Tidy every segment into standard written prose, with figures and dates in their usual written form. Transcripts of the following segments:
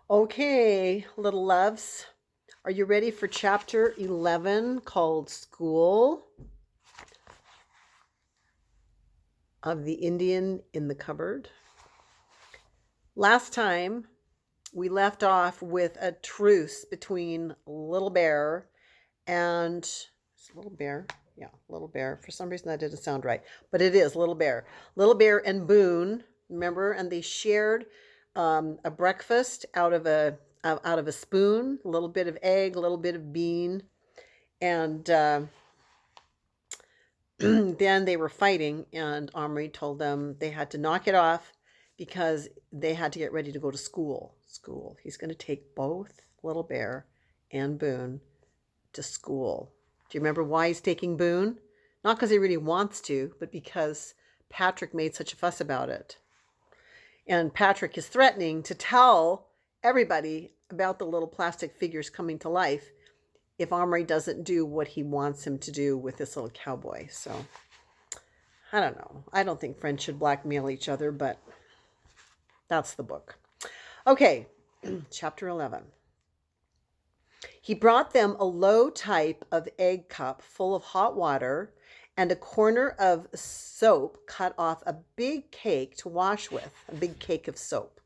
Okay, little loves, are you ready for chapter 11 called School of the Indian in the Cupboard? Last time we left off with a truce between Little Bear and Little Bear. Yeah, Little Bear. For some reason that didn't sound right, but it is Little Bear. Little Bear and Boone, remember, and they shared a breakfast out of a spoon, a little bit of egg, a little bit of bean, and then they were fighting, and Omri told them they had to knock it off because they had to get ready to go to school. School. He's going to take both Little Bear and Boone to school. Do you remember why he's taking Boone? Not because he really wants to, but because Patrick made such a fuss about it. And Patrick is threatening to tell everybody about the little plastic figures coming to life if Omri doesn't do what he wants him to do with this little cowboy. So I don't know. I don't think friends should blackmail each other, but that's the book. Okay, chapter 11. He brought them a low type of egg cup full of hot water and a corner of soap cut off a big cake to wash with, a big cake of soap.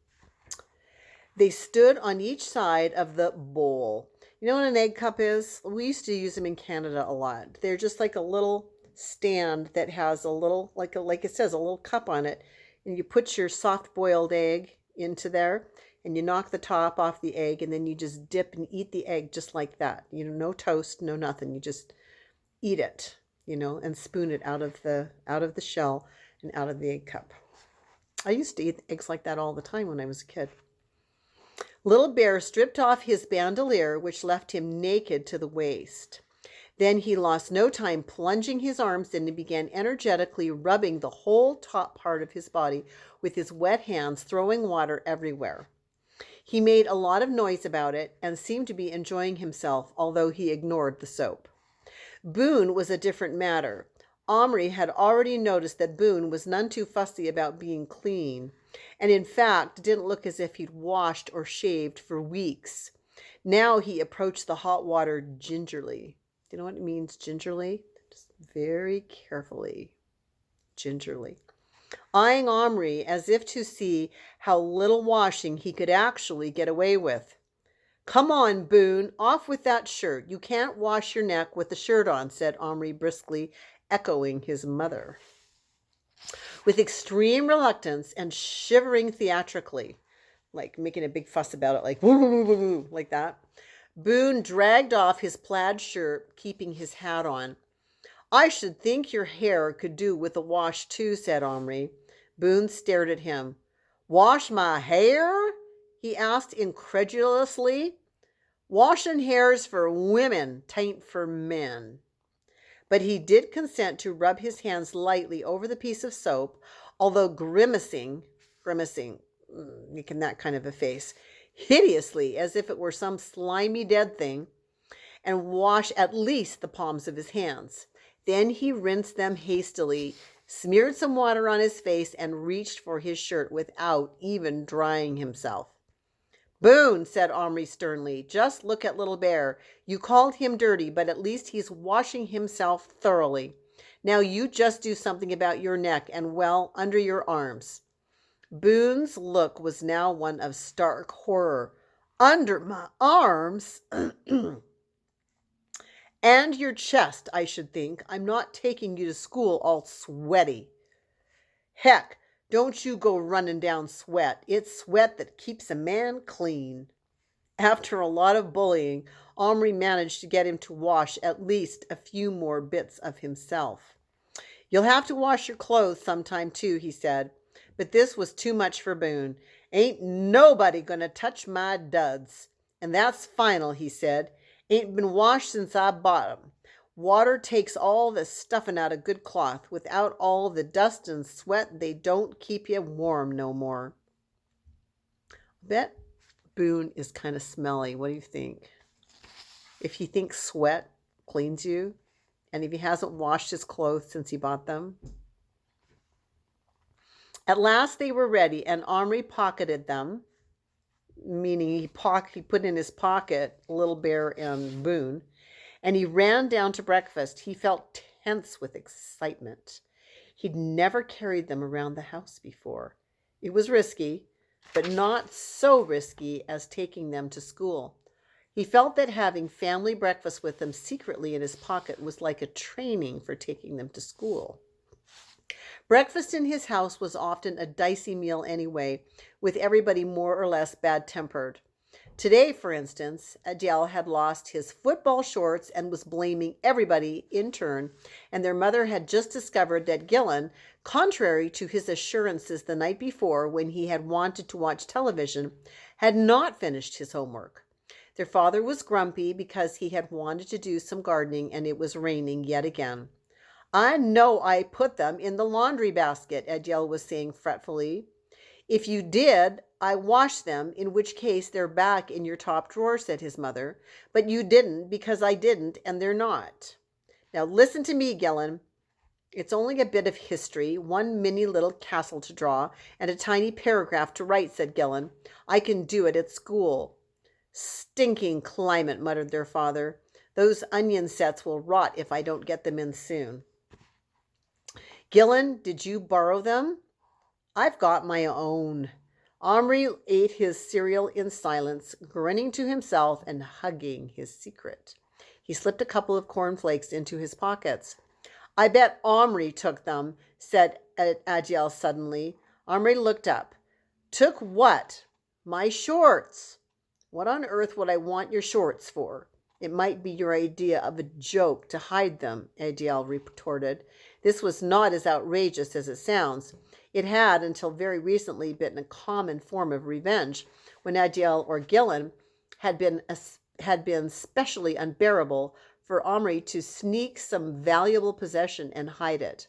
They stood on each side of the bowl. You know what an egg cup is? We used to use them in Canada a lot. They're just like a little stand that has a little, like it says, a little cup on it, and you put your soft boiled egg into there, and you knock the top off the egg, and then you just dip and eat the egg just like that. No toast, no nothing. You just eat it, and spoon it out of the shell and out of the egg cup. I used to eat eggs like that all the time when I was a kid. Little Bear stripped off his bandolier, which left him naked to the waist. Then he lost no time plunging his arms in and began energetically rubbing the whole top part of his body with his wet hands, throwing water everywhere. He made a lot of noise about it and seemed to be enjoying himself, although he ignored the soap. Boone was a different matter. Omri had already noticed that Boone was none too fussy about being clean, and in fact didn't look as if he'd washed or shaved for weeks. Now he approached the hot water gingerly. Do you know what it means, gingerly? Just very carefully, gingerly. Eyeing Omri as if to see how little washing he could actually get away with. "Come on, Boone, off with that shirt. You can't wash your neck with the shirt on," said Omri briskly, echoing his mother. With extreme reluctance and shivering theatrically, like making a big fuss about it, like woo, woo, woo, woo, like that, Boone dragged off his plaid shirt, keeping his hat on. "I should think your hair could do with a wash too," said Omri. Boone stared at him. "Wash my hair?" he asked incredulously. "Washing hair's for women, 'tain't for men." But he did consent to rub his hands lightly over the piece of soap, although grimacing, making that kind of a face, hideously as if it were some slimy dead thing, and wash at least the palms of his hands. Then he rinsed them hastily, smeared some water on his face, and reached for his shirt without even drying himself. "Boone," said Omri sternly, "just look at Little Bear. You called him dirty, but at least he's washing himself thoroughly. Now you just do something about your neck and, well, under your arms." Boone's look was now one of stark horror. "Under my arms?" "And your chest, I should think. I'm not taking you to school all sweaty." "Heck, don't you go running down sweat. It's sweat that keeps a man clean." After a lot of bullying, Omri managed to get him to wash at least a few more bits of himself. "You'll have to wash your clothes sometime too," he said. But this was too much for Boone. "Ain't nobody gonna touch my duds. And that's final," he said. "Ain't been washed since I bought 'em. Water takes all the stuffin' out of good cloth. Without all the dust and sweat, they don't keep you warm no more." Bet Boone is kind of smelly. What do you think? If he thinks sweat cleans you, and if he hasn't washed his clothes since he bought them. At last they were ready, and Omri pocketed them meaning he put in his pocket Little Bear and Boone, and he ran down to breakfast. He felt tense with excitement. He'd never carried them around the house before. It was risky, but not so risky as taking them to school. He felt that having family breakfast with them secretly in his pocket was like a training for taking them to school. Breakfast in his house was often a dicey meal anyway, with everybody more or less bad-tempered. Today, for instance, Adele had lost his football shorts and was blaming everybody in turn, and their mother had just discovered that Gillen, contrary to his assurances the night before when he had wanted to watch television, had not finished his homework. Their father was grumpy because he had wanted to do some gardening and it was raining yet again. I know I put them in the laundry basket, Adele was saying fretfully. If you did, I washed them, in which case they're back in your top drawer, said his mother. But you didn't because I didn't, and they're not. Now listen to me, Gillen. It's only a bit of history, one mini little castle to draw, and a tiny paragraph to write, said Gillen. I can do it at school. Stinking climate, muttered their father. Those onion sets will rot if I don't get them in soon. Gillen, did you borrow them? I've got my own. Omri ate his cereal in silence, grinning to himself and hugging his secret. He slipped a couple of cornflakes into his pockets. I bet Omri took them, said Adele suddenly. Omri looked up. Took what? My shorts. What on earth would I want your shorts for? It might be your idea of a joke to hide them, Adele retorted. This was not as outrageous as it sounds. It had, until very recently, been a common form of revenge, when Adele or Gillen had been specially unbearable for Omri to sneak some valuable possession and hide it.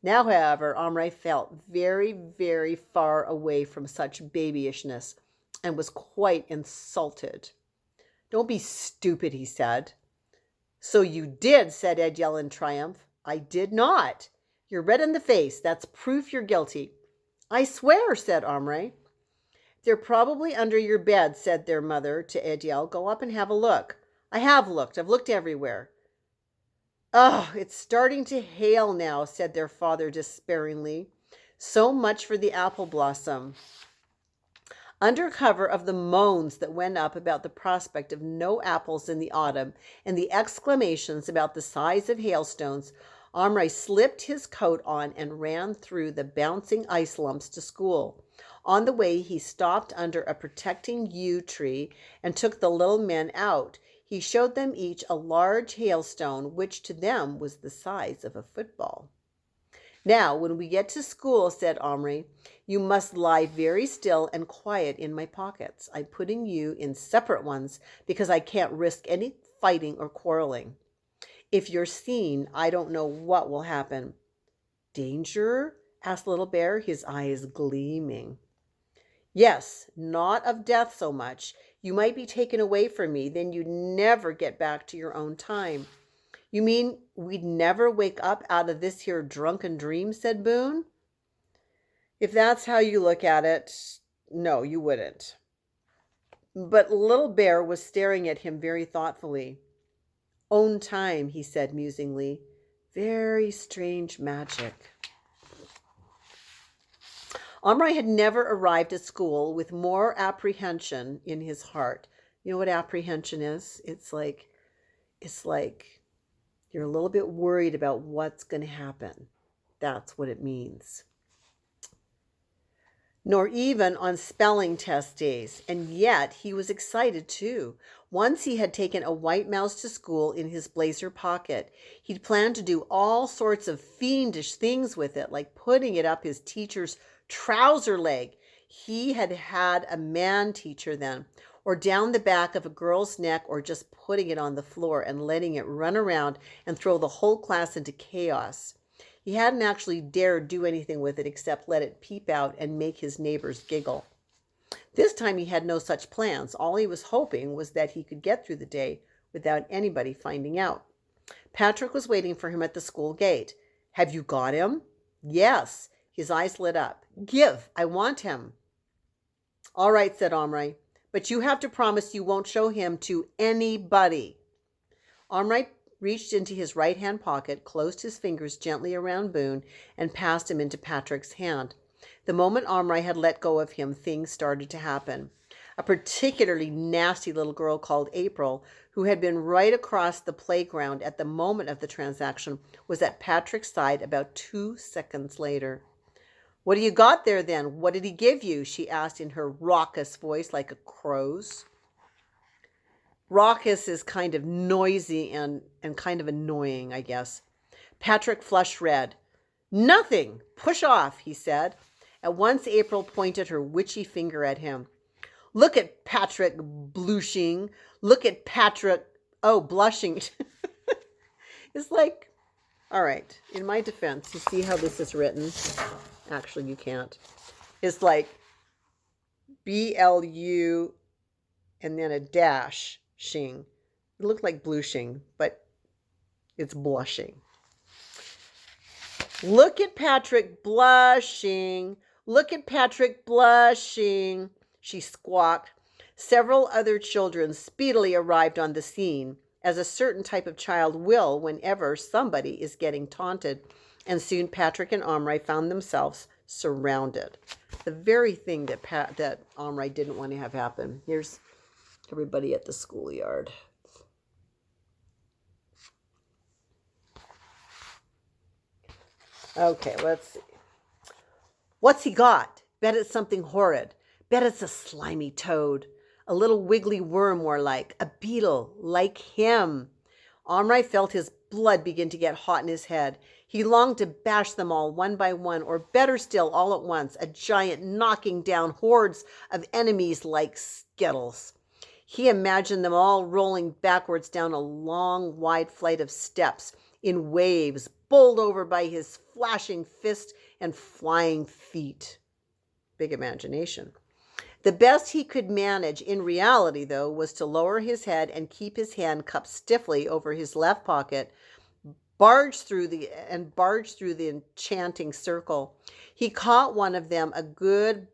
Now, however, Omri felt very, very far away from such babyishness and was quite insulted. Don't be stupid, he said. So you did, said Adele in triumph. I did not. You're red in the face. That's proof you're guilty. I swear, said Omri. They're probably under your bed, said their mother to Adele. Go up and have a look. I have looked. I've looked everywhere. Oh, it's starting to hail now, said their father despairingly. So much for the apple blossom. Under cover of the moans that went up about the prospect of no apples in the autumn and the exclamations about the size of hailstones, Omri slipped his coat on and ran through the bouncing ice lumps to school. On the way, he stopped under a protecting yew tree and took the little men out. He showed them each a large hailstone, which to them was the size of a football. Now, when we get to school, said Omri, you must lie very still and quiet in my pockets. I'm putting you in separate ones because I can't risk any fighting or quarreling. If you're seen, I don't know what will happen. Danger? Asked Little Bear, his eyes gleaming. Yes, not of death so much. You might be taken away from me, then you'd never get back to your own time. You mean we'd never wake up out of this here drunken dream, said Boone. If that's how you look at it, no, you wouldn't. But Little Bear was staring at him very thoughtfully. Own time, he said musingly. Very strange magic. Omri had never arrived at school with more apprehension in his heart. You know what apprehension is? It's like you're a little bit worried about what's going to happen. That's what it means. Nor even on spelling test days, and yet he was excited too. Once he had taken a white mouse to school in his blazer pocket. He'd planned to do all sorts of fiendish things with it, like putting it up his teacher's trouser leg. He had had a man teacher then, or down the back of a girl's neck, or just putting it on the floor and letting it run around and throw the whole class into chaos. He hadn't actually dared do anything with it except let it peep out and make his neighbors giggle. This time he had no such plans. All he was hoping was that he could get through the day without anybody finding out. Patrick was waiting for him at the school gate. Have you got him? Yes. His eyes lit up. Give. I want him. All right, said Omri. But you have to promise you won't show him to anybody. Armright reached into his right-hand pocket, closed his fingers gently around Boone, and passed him into Patrick's hand. The moment Armright had let go of him, things started to happen. A particularly nasty little girl called April, who had been right across the playground at the moment of the transaction, was at Patrick's side about 2 seconds later. "What do you got there, then? What did he give you?" she asked in her raucous voice like a crow's. Raucous is kind of noisy and kind of annoying, I guess. Patrick flushed red. "Nothing. Push off," he said. At once April pointed her witchy finger at him. "Look at Patrick blushing. Look at Patrick, oh, blushing." It's like, all right, in my defense, you see how this is written? Actually, you can't. It's like BLU and then a dash. Shing. It looked like blushing, but it's blushing. "Look at Patrick blushing. Look at Patrick blushing," she squawked. Several other children speedily arrived on the scene, as a certain type of child will whenever somebody is getting taunted, and soon Patrick and Armright found themselves surrounded. The very thing that Armright didn't want to have happen. Here's everybody at the schoolyard. Okay, let's see. "What's he got? Bet it's something horrid. Bet it's a slimy toad. A little wiggly worm, more like. A beetle, like him." Armright felt his blood begin to get hot in his head. He longed to bash them all one by one, or better still, all at once, a giant knocking down hordes of enemies like skittles. He imagined them all rolling backwards down a long, wide flight of steps in waves, bowled over by his flashing fist and flying feet. Big imagination. The best he could manage in reality, though, was to lower his head and keep his hand cupped stiffly over his left pocket, barge through the enchanting circle. He caught one of them a good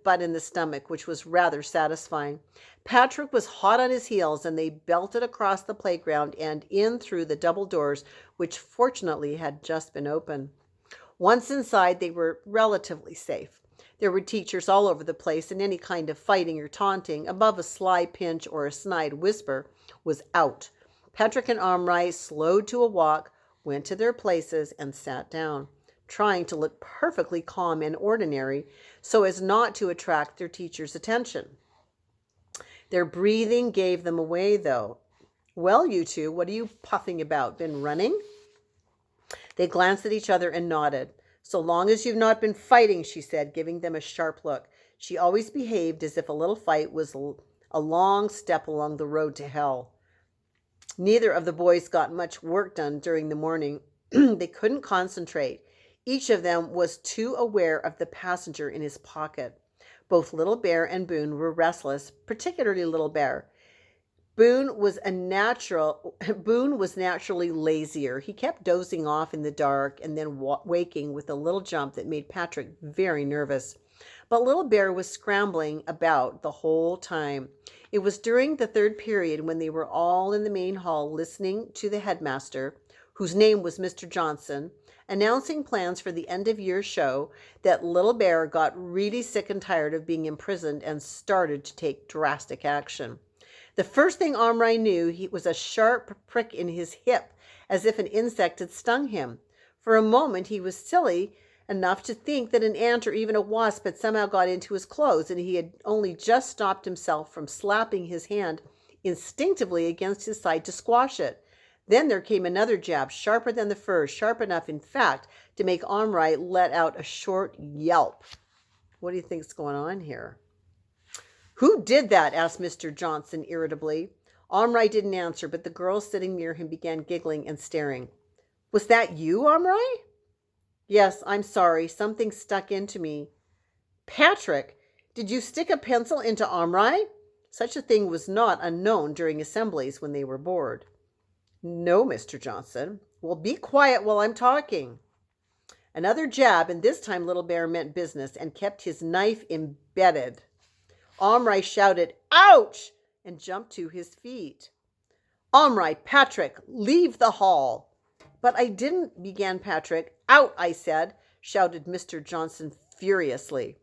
butt in the stomach, which was rather satisfying. Patrick was hot on his heels, and they belted across the playground and in through the double doors, which fortunately had just been opened. Once inside, they were relatively safe. There were teachers all over the place, and any kind of fighting or taunting, above a sly pinch or a snide whisper, was out. Patrick and Armright slowed to a walk, went to their places, and sat down, trying to look perfectly calm and ordinary so as not to attract their teacher's attention. Their breathing gave them away, though. "Well, you two, what are you puffing about? Been running?" They glanced at each other and nodded. "So long as you've not been fighting," she said, giving them a sharp look. She always behaved as if a little fight was a long step along the road to hell. Neither of the boys got much work done during the morning. They couldn't concentrate. Each of them was too aware of the passenger in his pocket. Both Little Bear and Boone were restless, particularly Little Bear. Boone was naturally lazier. He kept dozing off in the dark and then waking with a little jump that made Patrick very nervous. But Little Bear was scrambling about the whole time. It was during the third period, when they were all in the main hall listening to the headmaster, whose name was Mr. Johnson, announcing plans for the end-of-year show, that Little Bear got really sick and tired of being imprisoned and started to take drastic action. The first thing Armright knew, he was a sharp prick in his hip, as if an insect had stung him. For a moment he was silly enough to think that an ant or even a wasp had somehow got into his clothes, and he had only just stopped himself from slapping his hand instinctively against his side to squash it. Then there came another jab, sharper than the first, sharp enough, in fact, to make Armright let out a short yelp. "What do you think's going on here?" "Who did that?" asked Mr. Johnson irritably. Armright didn't answer, but the girls sitting near him began giggling and staring. "Was that you, Armright?" "Yes, I'm sorry. Something stuck into me." "Patrick, did you stick a pencil into Armright?" Such a thing was not unknown during assemblies when they were bored. "No, Mr. Johnson." "Well, be quiet while I'm talking." Another jab, and this time Little Bear meant business and kept his knife embedded. Omri shouted, "Ouch!" and jumped to his feet. "Omri, Patrick, leave the hall." "But I didn't," began Patrick. "Out, I said," shouted Mr. Johnson furiously.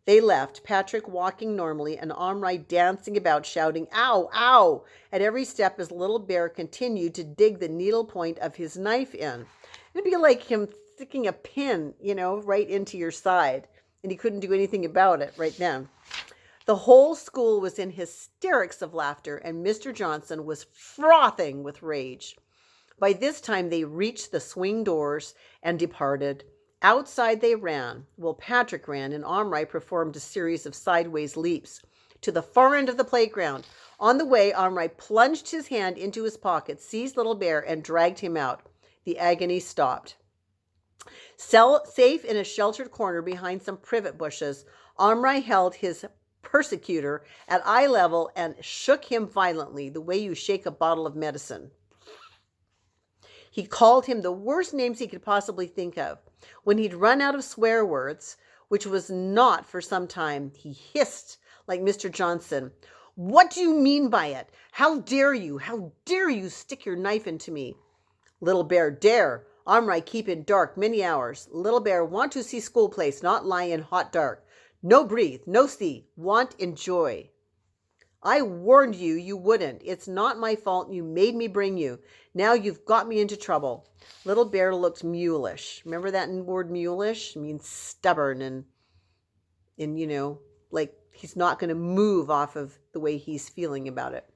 They left, Patrick walking normally and Omri dancing about, shouting, "Ow, ow," at every step as Little Bear continued to dig the needle point of his knife in. It'd be like him sticking a pin, right into your side, and he couldn't do anything about it right then. The whole school was in hysterics of laughter, and Mr. Johnson was frothing with rage. By this time, they reached the swing doors and departed. Outside they ran. Well, Patrick ran, and Omri performed a series of sideways leaps to the far end of the playground. On the way, Omri plunged his hand into his pocket, seized Little Bear, and dragged him out. The agony stopped. Safe in a sheltered corner behind some privet bushes, Omri held his persecutor at eye level and shook him violently, the way you shake a bottle of medicine. He called him the worst names he could possibly think of. When he'd run out of swear words, which was not for some time, he hissed like Mr. Johnson. "What do you mean by it? How dare you? How dare you stick your knife into me?" Little Bear dare. Omri keep in dark many hours. Little Bear want to see school place, not lie in hot dark. No breathe, no see, want enjoy. "I warned you you wouldn't. It's not my fault. You made me bring you. Now you've got me into trouble." Little Bear looked mulish. Remember that word mulish? It means stubborn and like he's not going to move off of the way he's feeling about it.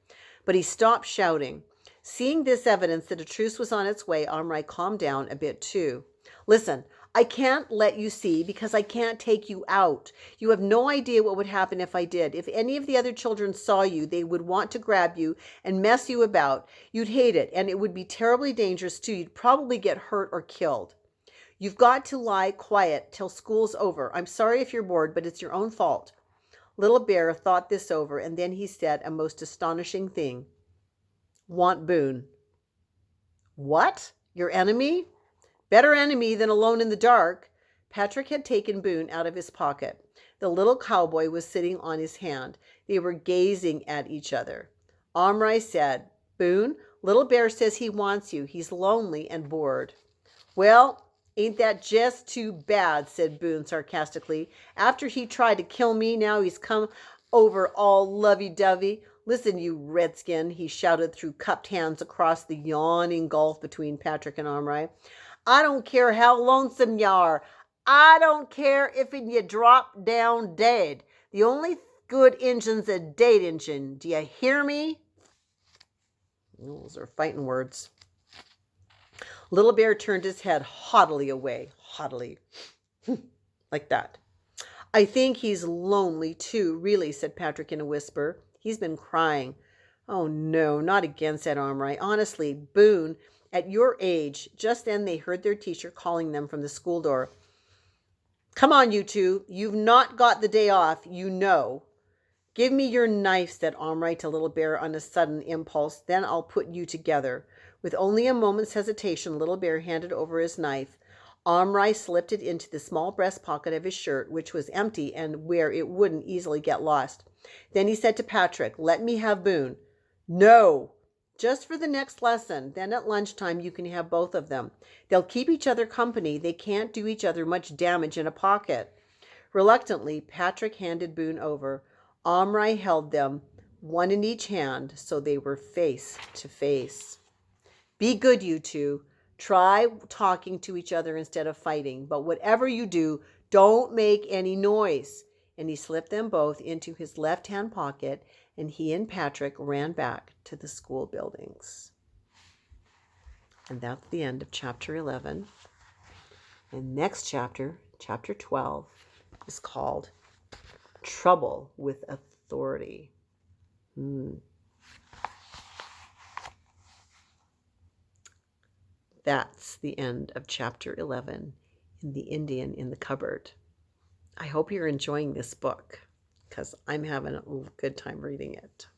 But he stopped shouting. Seeing this evidence that a truce was on its way, Omri calmed down a bit too. "Listen, I can't let you see because I can't take you out. You have no idea what would happen if I did. If any of the other children saw you, they would want to grab you and mess you about. You'd hate it, and it would be terribly dangerous too. You'd probably get hurt or killed. You've got to lie quiet till school's over. I'm sorry if you're bored, but it's your own fault." Little Bear thought this over, and then he said a most astonishing thing. "Want Boone." "What? Your enemy?" "Better enemy than alone in the dark." Patrick had taken Boone out of his pocket. The little cowboy was sitting on his hand. They were gazing at each other. Omri said, "Boone, Little Bear says he wants you. He's lonely and bored." "Well, ain't that just too bad," said Boone sarcastically. "After he tried to kill me, now he's come over all lovey-dovey. Listen, you redskin," he shouted through cupped hands across the yawning gulf between Patrick and Omri. "I don't care how lonesome you are. I don't care if you drop down dead. The only good engine's a dead engine. Do you hear me?" Those are fighting words. Little Bear turned his head haughtily away. Haughtily. Like that. "I think he's lonely too, really," said Patrick in a whisper. "He's been crying." "Oh, no, not again," said Omri. "Honestly, Boone, at your age." Just then they heard their teacher calling them from the school door. "Come on, you two. You've not got the day off, you know." "Give me your knife," said Omri to Little Bear on a sudden impulse. "Then I'll put you together." With only a moment's hesitation, Little Bear handed over his knife. Omri slipped it into the small breast pocket of his shirt, which was empty and where it wouldn't easily get lost. Then he said to Patrick, "Let me have Boone." "No." "Just for the next lesson. Then at lunchtime you can have both of them. They'll keep each other company. They can't do each other much damage in a pocket." Reluctantly, Patrick handed Boone over. Omri held them, one in each hand, so they were face to face. "Be good, you two. Try talking to each other instead of fighting. But whatever you do, don't make any noise." And he slipped them both into his left-hand pocket, and he and Patrick ran back to the school buildings. And that's the end of chapter 11. And next chapter, chapter 12, is called Trouble with Authority. That's the end of chapter 11 in The Indian in the Cupboard. I hope you're enjoying this book because I'm having a good time reading it.